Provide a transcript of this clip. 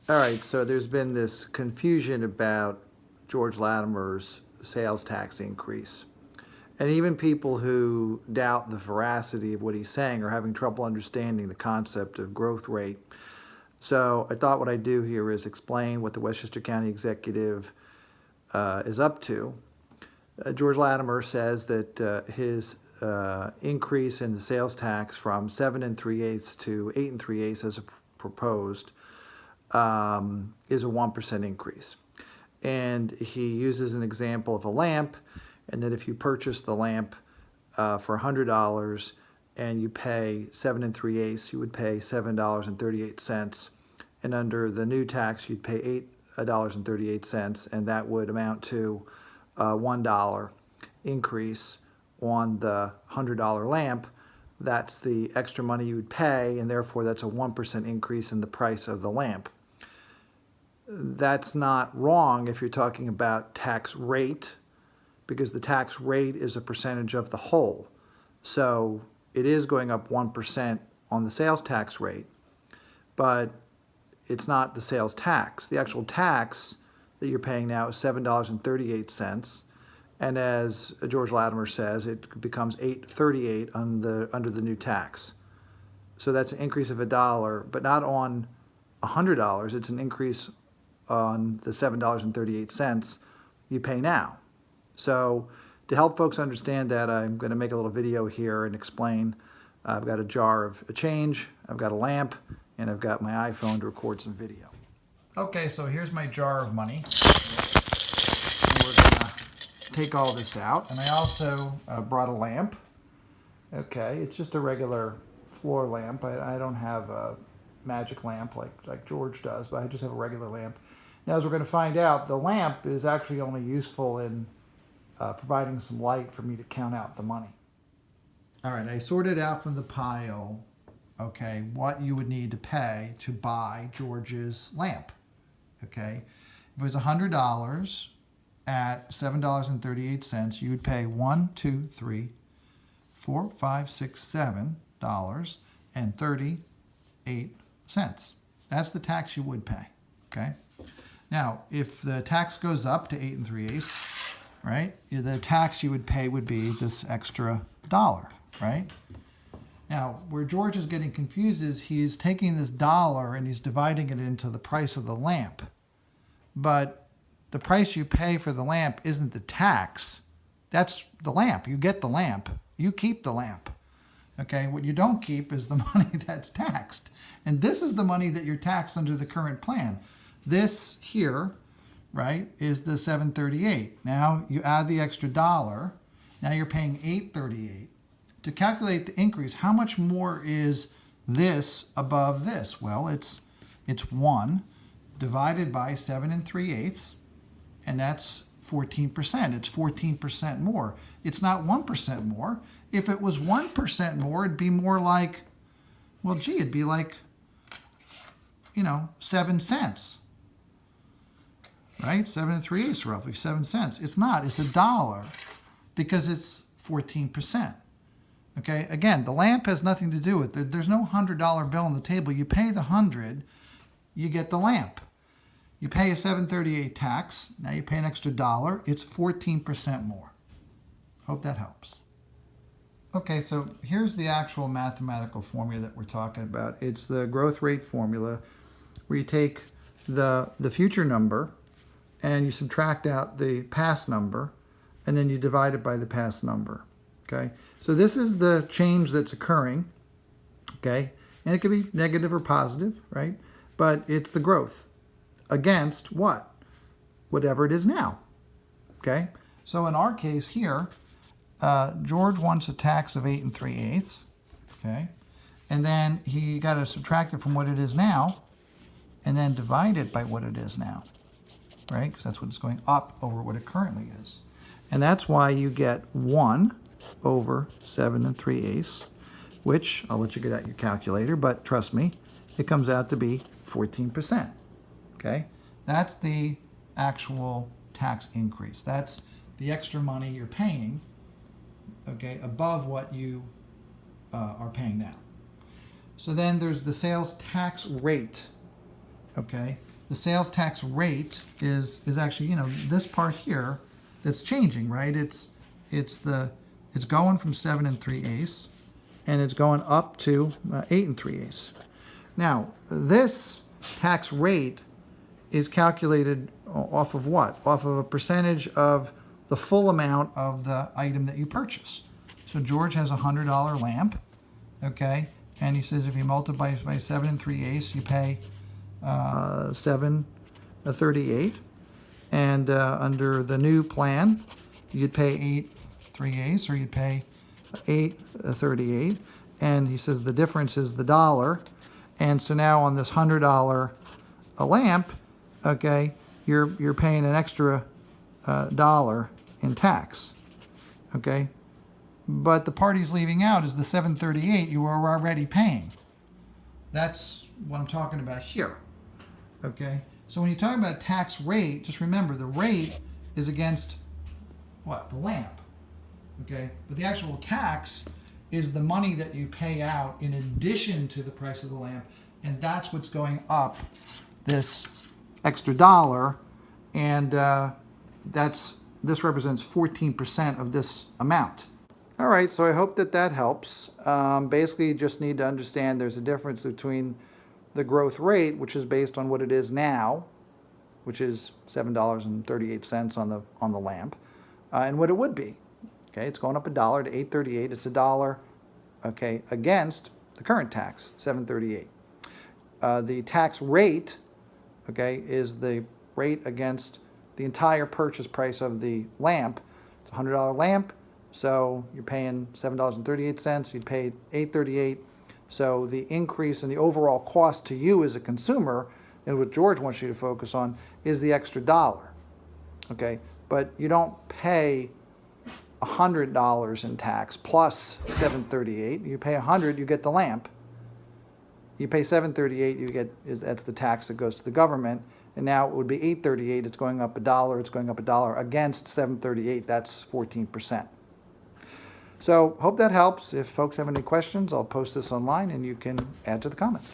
All right, so there's been this confusion about George Latimer's sales tax increase. And even people who doubt the veracity of what he's saying are having trouble understanding the concept of growth rate. So I thought what I'd do here is explain what the Westchester County Executive is up to. George Latimer says that his increase in the sales tax from 7 3/8 to 8 3/8 as proposed is a 1% increase. And he uses an example of a lamp, and that if you purchase the lamp for $100 and you pay 7 3/8, you would pay $7.38. And under the new tax, you'd pay $8.38, and that would amount to a $1 increase on the $100 lamp. That's the extra money you would pay, and therefore that's a 1% increase in the price of the lamp. That's not wrong if you're talking about tax rate, because the tax rate is a percentage of the whole. So it is going up 1% on the sales tax rate, but it's not the sales tax. The actual tax that you're paying now is $7.38. And as George Latimer says, it becomes $8.38 under the new tax. So that's an increase of $1, but not on $100. It's an increase on the $7.38 you pay now. So to help folks understand that, I'm going to make a little video here and explain. I've got a jar of change, I've got a lamp, and I've got my iPhone to record some video. Okay, so here's my jar of money. And we're going to take all this out. And I also brought a lamp. Okay, it's just a regular floor lamp. I don't have a magic lamp like George does, but I just have a regular lamp. Now, as we're going to find out, the lamp is actually only useful in providing some light for me to count out the money. All right, I sorted out from the pile, okay, what you would need to pay to buy George's lamp, okay? If it was $100 at $7.38, you would pay $1, 2, 3, 4, 5, 6, $7.38. That's the tax you would pay, okay? Now, if the tax goes up to 8 3/8, right, the tax you would pay would be this extra $1, right? Now, where George is getting confused is he's taking this $1 and he's dividing it into the price of the lamp. But the price you pay for the lamp isn't the tax. That's the lamp. You get the lamp. You keep the lamp. Okay, what you don't keep is the money that's taxed. And this is the money that you're taxed under the current plan. This here, right, is the $7.38. Now you add the extra $1. Now you're paying $8.38. To calculate the increase, how much more is this above this? Well, it's 1 divided by 7 3/8, and that's 14%. It's 14% more. It's not 1% more. If it was 1% more, it'd be more like, well, gee, it'd be like, 7 cents. Right? 7 3/8, roughly 7 cents. It's not. It's $1 because it's 14%. Okay? Again, the lamp has nothing to do with it. There's no $100 bill on the table. You pay the 100, you get the lamp. You pay a $7.38 tax. Now you pay an extra $1. It's 14% more. Hope that helps. Okay, so here's the actual mathematical formula that we're talking about. It's the growth rate formula where you take the future number and you subtract out the past number, and then you divide it by the past number. Okay, so this is the change that's occurring. Okay, and it could be negative or positive, right? But it's the growth against what? Whatever it is now. Okay, so in our case here, George wants a tax of 8 3/8. Okay, and then he got to subtract it from what it is now, and then divide it by what it is now. Right? Because that's what it's going up over what it currently is. And that's why you get 1 over 7 3/8, which I'll let you get out your calculator, but trust me, it comes out to be 14%. Okay? That's the actual tax increase. That's the extra money you're paying, okay, above what you are paying now. So then there's the sales tax rate. Okay? the sales tax rate is actually, you know, this part here that's changing, right? It's going from 7 3/8, and it's going up to 8 3/8. Now, this tax rate is calculated off of what? Off of a percentage of the full amount of the item that you purchase. So George has a $100 lamp, okay? And he says if you multiply by 7 3/8, you pay 7 38. And under the new plan, you'd pay 8 3/8, or you'd pay 8 38. And he says the difference is the dollar. And so now on this $100 a lamp, okay, you're paying an extra dollar in tax, okay? But the part he's leaving out is the 738 you were already paying. That's what I'm talking about here, okay? So when you talk about tax rate, just remember the rate is against what? The lamp, okay? But the actual tax is the money that you pay out in addition to the price of the lamp, and that's what's going up this extra dollar, and this represents 14% of this amount. All right, so I hope that helps. Basically, you just need to understand there's a difference between the growth rate, which is based on what it is now, which is $7.38 on the lamp, and what it would be. Okay, it's going up $1 to 8.38. It's $1, okay, against the current tax, 7.38. The tax rate, okay, is the rate against the entire purchase price of the lamp. It's a $100 lamp, so you're paying $7.38. You'd pay $8.38. So the increase in the overall cost to you as a consumer, and what George wants you to focus on, is the extra dollar. Okay, but you don't pay $100 in tax plus $7.38. You pay $100, you get the lamp. You pay $7.38, you get, that's the tax that goes to the government. And now it would be $8.38. It's going up $1. It's going up $1 against $7.38. That's 14%. So hope that helps. If folks have any questions, I'll post this online and you can add to the comments.